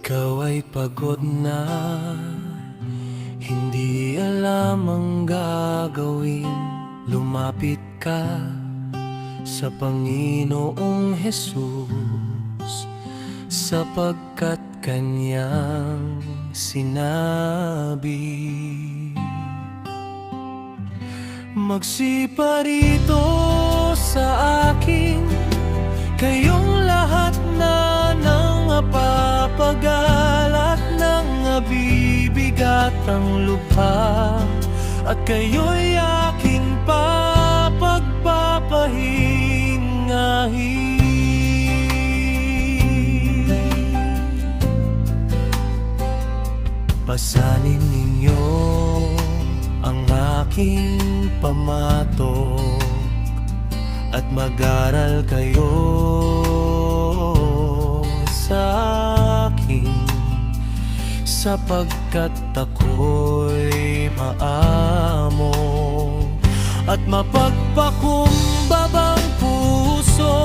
Ikaw ay pagod na, hindi alam ang gagawin. Lumapit ka sa Panginoong Hesus, sapagkat Kanyang sinabi, magsipa rito sa akin, kayong lahat na nangapapagal at nangabibigat ang lubha, at kayo'y aking papagpapahingahin. Pasanin ninyo ang aking pamatok at mag-aral kayo sa akin, sapagkat ako'y maamo at mapagpakumbabang puso,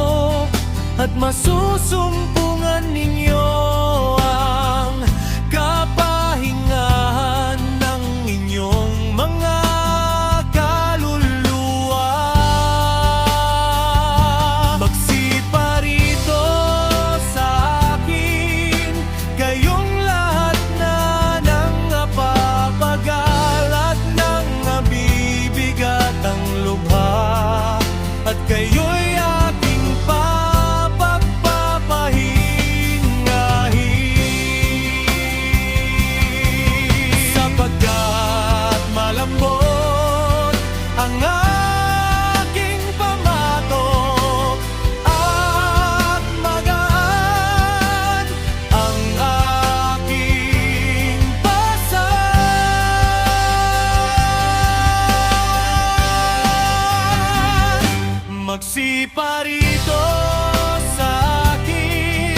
at masusumpungan ninyo ang kapahingahan ng inyong mga kaluluwa. Magsipa rito sa akin, kayong lahat na nangapapagal at nangabibigat ang lubha, at kayo'y aking papagpapahingahin. Sapagkat malambot ang aking pamatok at magaan ang aking pasan. Magsipa rito sa akin,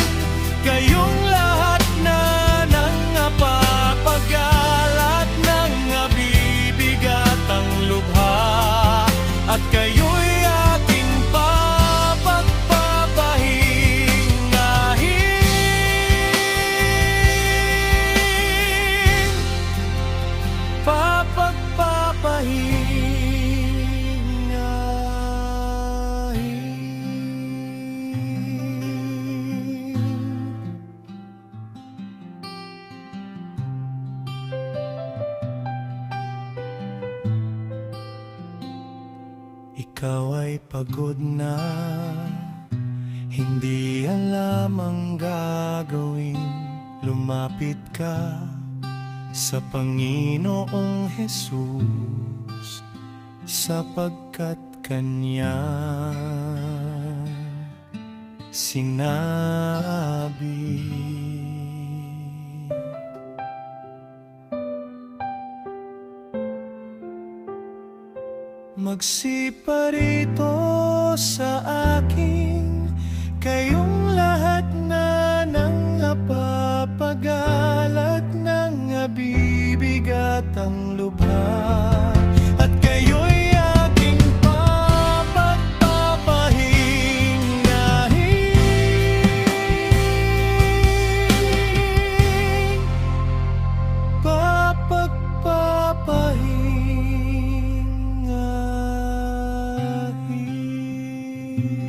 kayong lahat na nangapapagal at nangabibigat ang lubha, at kayo'y aking papagpapahingahin. Ikaw ay pagod na, hindi alam ang gagawin. Lumapit ka sa Panginoong Hesus, sapagkat Kanya sinabi. Magsipa rito sa akin, kayong lahat na nangapapagal at nangabibigat ang lubha, at kayo'y aking papagpapahingahin. Papagpapahingahin.